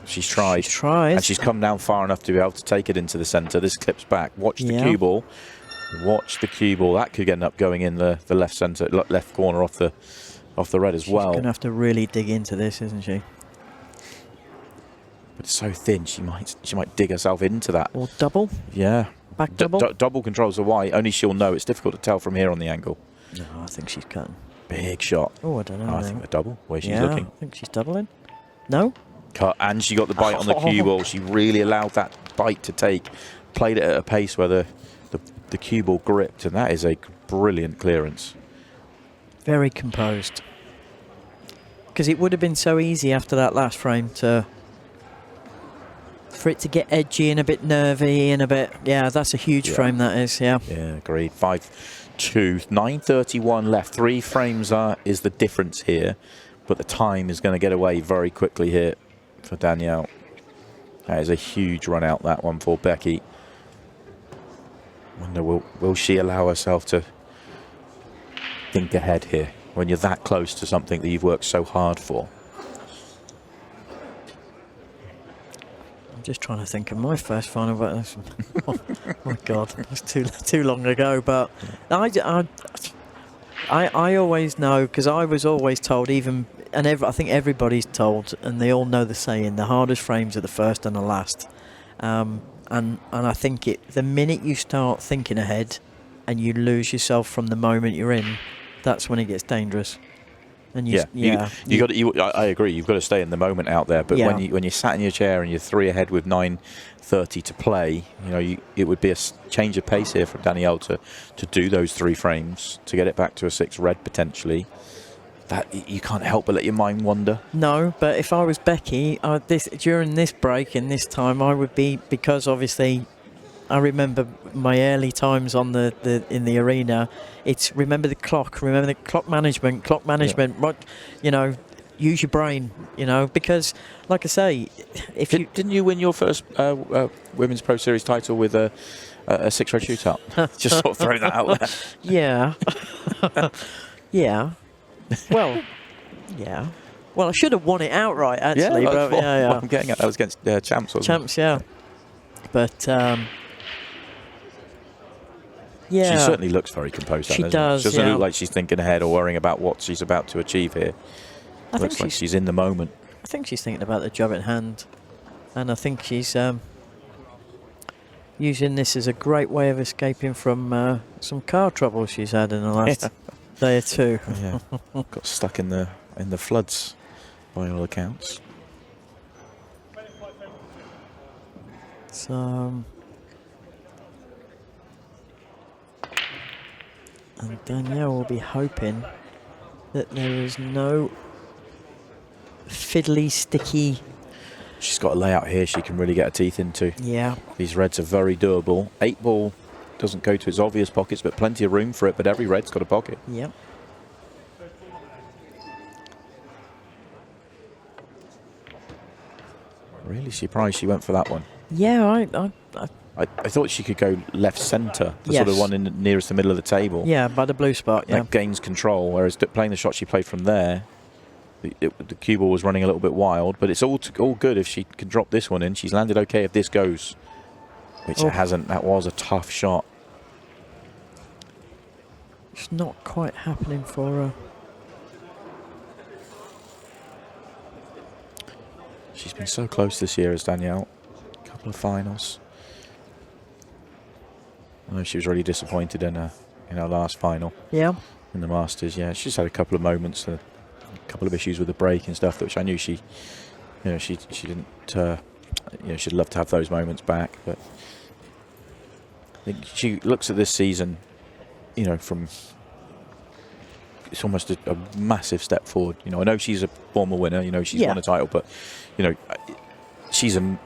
She's tried. And she's come down far enough to be able to take it into the centre. This clips back. Watch the cue ball. Watch the cue ball. That could end up going in the left centre, left corner off the red as well. She's going to have to really dig into this, isn't she? But it's so thin, she might dig herself into that. Or double? Yeah. Back double? Double controls the white. Only she'll know. It's difficult to tell from here on the angle. No, I think she's cutting. Big shot. Oh, I don't know. I think a double, where she's looking. I think she's doubling. No? Cut, and she got the bite on the cue ball. She really allowed that bite to take. Played it at a pace where the the cue ball gripped, and that is a brilliant clearance. Very composed. Because it would have been so easy after that last frame for it to get edgy and a bit nervy and a bit, yeah, that's a huge frame, that is, yeah. Yeah, agreed. 5-2, 9:31 left. 3 frames is the difference here, but the time is going to get away very quickly here for Danielle. That is a huge run out, that one for Becky. Wonder, will she allow herself to think ahead here when you're that close to something that you've worked so hard for? I'm just trying to think of my first final, but oh my God, that's too long ago. But I always know, because I was always told, I think everybody's told, and they all know the saying: the hardest frames are the first and the last. And I think the minute you start thinking ahead, and you lose yourself from the moment you're in, that's when it gets dangerous. And I agree. You've got to stay in the moment out there. But when you sat in your chair and you're 3 ahead with 9:30 to play, it would be a change of pace here from Danielle to do those 3 frames to get it back to a 6 red potentially. That you can't help but let your mind wander. No, but if I was Becky, during this break and this time, I would be, because obviously I remember my early times on in the arena. It's remember the clock management. Yeah. Use your brain. Because like I say, didn't you win your first Women's Pro Series title with a 6 red shootout? Just sort of throwing that out there. Yeah. Yeah. Well, yeah. Well, I should have won it outright, actually. Yeah, but I'm getting at. That was against Champs, wasn't Champs, yeah. But yeah, she certainly looks very composed. She does. She doesn't look like she's thinking ahead or worrying about what she's about to achieve here. Looks like she's in the moment. I think she's thinking about the job at hand, and I think she's using this as a great way of escaping from some car trouble she's had in the last day or two. Yeah, got stuck in the floods by all accounts. So, and Danielle will be hoping that there is no fiddly, sticky. She's got a layout here she can really get her teeth into. Yeah. These reds are very doable. 8 ball doesn't go to its obvious pockets, but plenty of room for it. But every red's got a pocket. Yep. Really surprised she went for that one. Yeah, I thought she could go left centre, the yes. sort of one in nearest the middle of the table. Yeah, by the blue spot. Yeah. That gains control, whereas playing the shot she played from there, the cue ball was running a little bit wild, but it's all good if she can drop this one in. She's landed okay if this goes, which it hasn't. That was a tough shot. It's not quite happening for her. She's been so close this year as Danielle. A couple of finals. I know she was really disappointed in her last final. Yeah. In the Masters, yeah. She's had a couple of moments, a couple of issues with the break and stuff, which I knew she didn't. She'd love to have those moments back, but I think she looks at this season, from. It's almost a massive step forward. I know she's a former winner. She's won a title, but she's a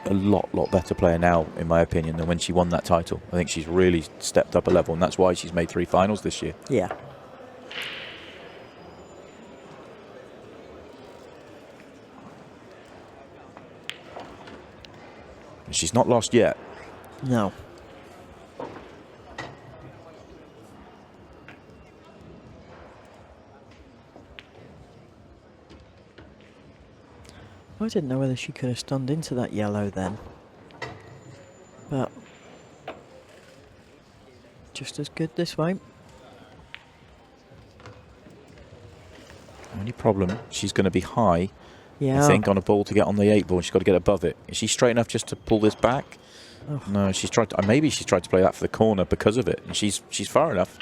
lot better player now, in my opinion, than when she won that title. I think she's really stepped up a level, and that's why she's made 3 finals this year. Yeah. She's not lost yet. No. I didn't know whether she could have stunned into that yellow then. But just as good this way. Only problem, she's going to be high, Yeah. I think, on a ball to get on the 8 ball. She's got to get above it. Is she straight enough just to pull this back? Oh. No, she's tried to, maybe she's tried to play that for the corner because of it. And she's far enough.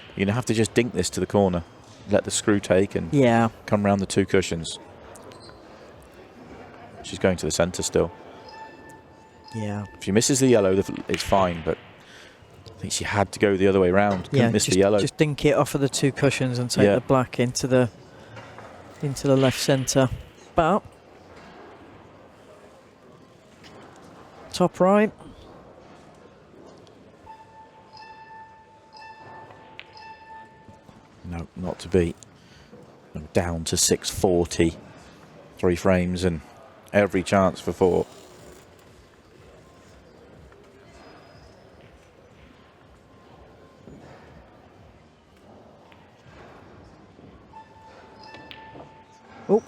You're going to have to just dink this to the corner. Let the screw take and come around the 2 cushions. She's going to the centre still. Yeah. If she misses the yellow, it's fine, but I think she had to go the other way around. Couldn't Yeah, miss just, the yellow. just dink it off of the 2 cushions and take Yeah. the black into the left centre. But top right. No, not to beat. Down to 640. 3 frames and every chance for 4. Oh.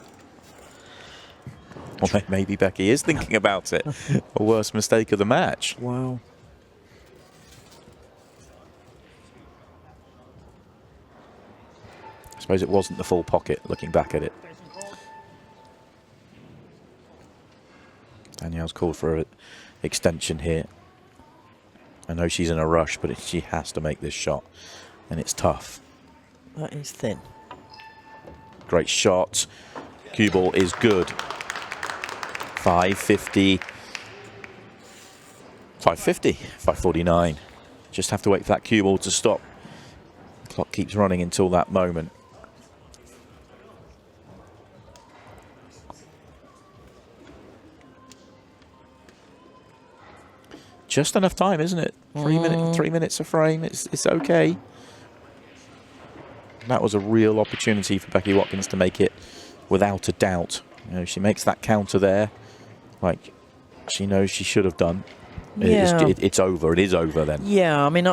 Well, maybe Becky is thinking about it. A worst mistake of the match. Wow. I suppose it wasn't the full pocket, looking back at it. Danielle's called for an extension here. I know she's in a rush, but she has to make this shot, and it's tough. That is thin. Great shot. Cue ball is good. 550. 550. 549. Just have to wait for that cue ball to stop. The clock keeps running until that moment. Just enough time, isn't it? 3 minutes a frame. It's okay. That was a real opportunity for Beckie Watkins to make it without a doubt. You know, she makes that counter there, like she knows she should have done. Yeah. It's over. It is over then. Yeah, I mean,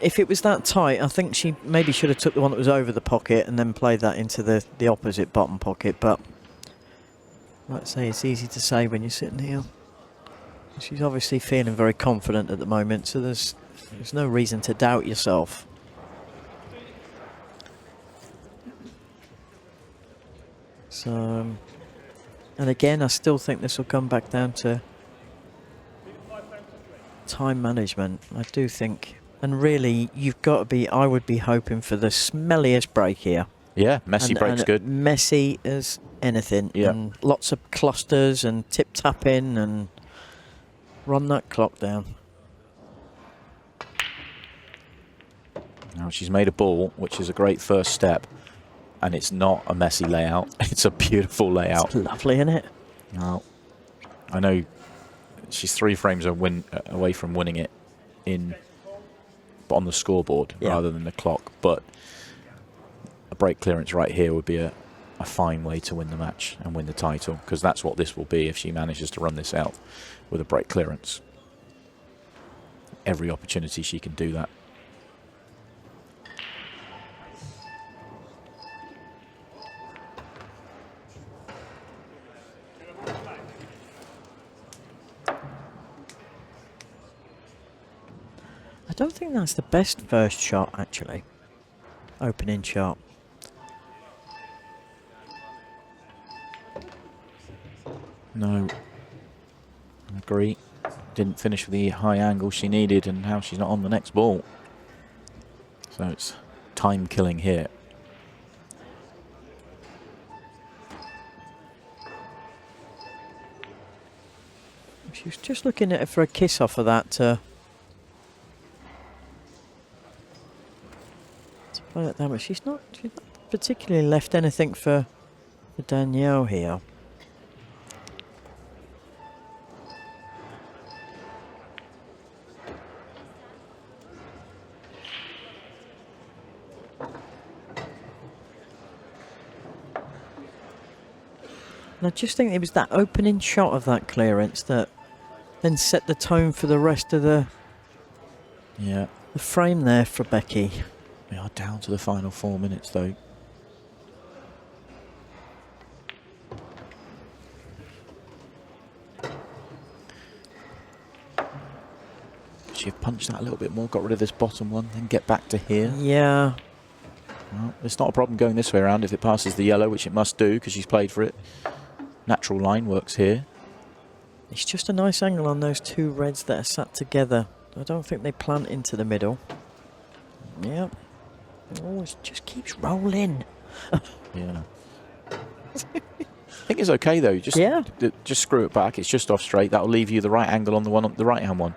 if it was that tight, I think she maybe should have took the one that was over the pocket and then played that into the opposite bottom pocket. But like I say, it's easy to say when you're sitting here. She's obviously feeling very confident at the moment, so there's no reason to doubt yourself. So, and again, I still think this will come back down to time management. I do think, and really, you've got to be. I would be hoping for the smelliest break here. Yeah, messy break's good. Messy as anything. Yeah. And lots of clusters and tip tapping and run that clock down. Now she's made a ball, which is a great first step, and it's not a messy layout. It's a beautiful layout. It's lovely, isn't it? Now, I know she's 3 frames away from winning it on the scoreboard rather than the clock, but a break clearance right here would be a fine way to win the match and win the title, because that's what this will be if she manages to run this out with a break clearance. Every opportunity she can do that. I don't think that's the best first shot, actually. Opening shot. No. I agree. Didn't finish with the high angle she needed, and now she's not on the next ball. So it's time killing here. She was just looking at it for a kiss off of that to play it down, but she's not particularly left anything for Danielle here. And I just think it was that opening shot of that clearance that then set the tone for the rest of the frame there for Becky. We are down to the final 4 minutes, though. Should have punched that a little bit more, got rid of this bottom one, then get back to here. Yeah. Well, it's not a problem going this way around if it passes the yellow, which it must do because she's played for it. Natural line works here. It's just a nice angle on those 2 reds that are sat together. I don't think they plant into the middle. Yep. Oh, it just keeps rolling. Yeah. I think it's okay though. Just screw it back. It's just off straight. That'll leave you the right angle on the right hand one.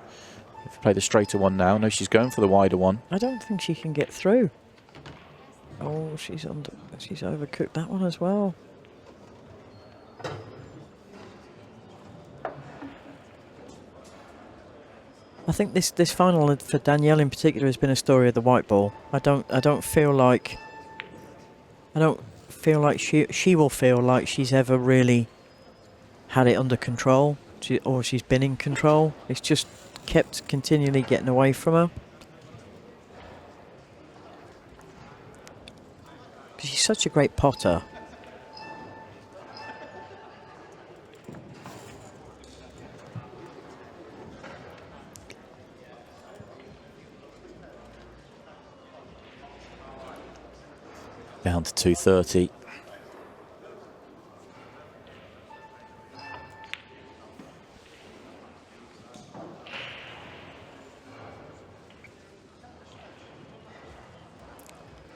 Play the straighter one now. No, she's going for the wider one. I don't think she can get through. Oh, she's overcooked that one as well. I think this final for Danielle in particular has been a story of the white ball. I don't feel like she will feel like she's ever really had it under control, or she's been in control. It's just kept continually getting away from her. She's such a great potter. Down to 230.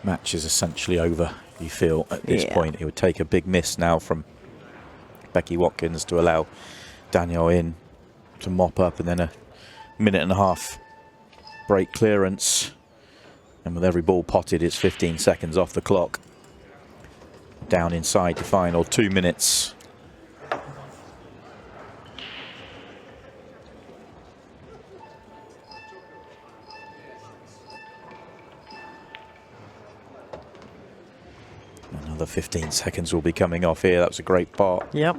Match is essentially over, you feel, at this point. It would take a big miss now from Beckie Watkins to allow Danielle in to mop up, and then a minute and a half break clearance. And with every ball potted, it's 15 seconds off the clock. Down inside the final 2 minutes. Another 15 seconds will be coming off here. That was a great part. Yep.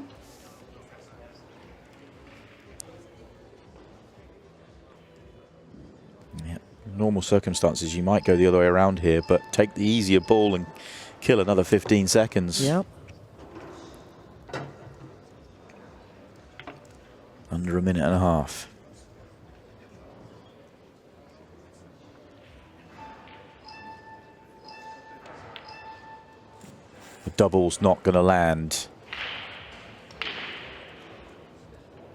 Normal circumstances, you might go the other way around here, but take the easier ball and kill another 15 seconds. Yep. Under a minute and a half. The double's not going to land.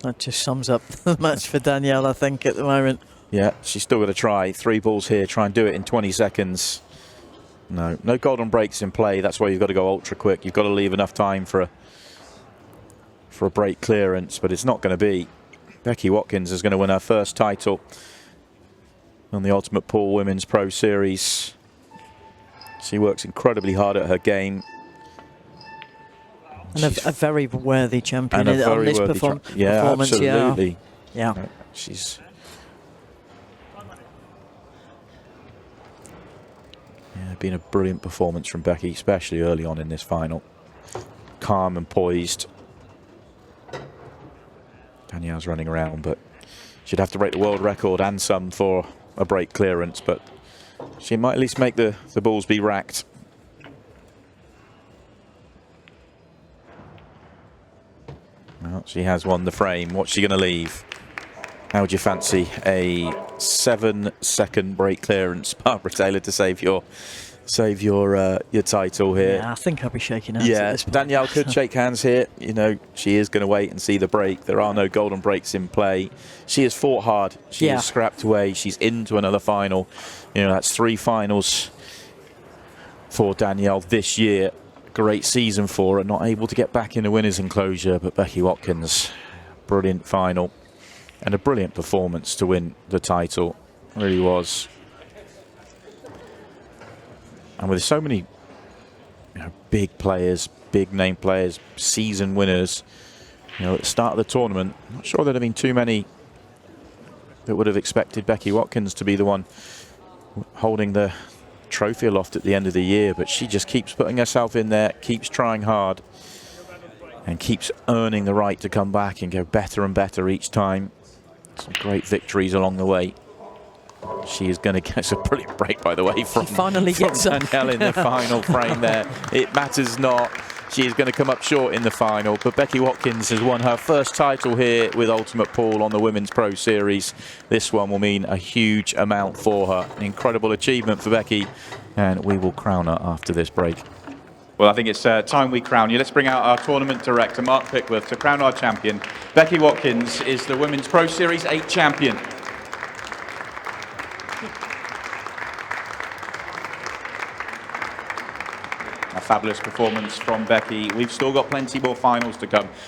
That just sums up the match for Danielle, I think, at the moment. Yeah, she's still going to try. 3 balls here, try and do it in 20 seconds. No golden breaks in play. That's why you've got to go ultra quick. You've got to leave enough time for a break clearance, but it's not going to be. Beckie Watkins is going to win her first title on the Ultimate Pool Women's Pro Series. She works incredibly hard at her game. And a very worthy champion on this performance. Absolutely. Yeah. She's... been a brilliant performance from Beckie, especially early on in this final. Calm and poised. Danielle's running around, but she'd have to break the world record and some for a break clearance, but she might at least make the balls be racked. Well, she has won the frame. What's she going to leave? How would you fancy a 7-second break clearance, Barbara Taylor, to save your title here? Yeah, I think I'll be shaking hands. Yeah, Danielle could shake hands here. You know, she is going to wait and see the break. There are no golden breaks in play. She has fought hard. She has scrapped away. She's into another final. You know, that's 3 finals for Danielle this year. Great season for her. Not able to get back in the winners' enclosure, but Beckie Watkins, brilliant final. And a brilliant performance to win the title. It really was. And with so many big players, big name players, season winners, at the start of the tournament, I'm not sure there'd have been too many that would have expected Beckie Watkins to be the one holding the trophy aloft at the end of the year. But she just keeps putting herself in there, keeps trying hard, and keeps earning the right to come back and go better and better each time. Some great victories along the way. She is going to get a brilliant break, by the way, from Danielle in the final frame there. It matters not. She is going to come up short in the final, but Beckie Watkins has won her first title here with Ultimate Pool on the Women's Pro Series. This one will mean a huge amount for her. An incredible achievement for Beckie, and we will crown her after this break. Well, I think it's time we crown you. Let's bring out our tournament director, Mark Pickworth, to crown our champion. Beckie Watkins is the Women's Pro Series 8 champion. A fabulous performance from Beckie. We've still got plenty more finals to come.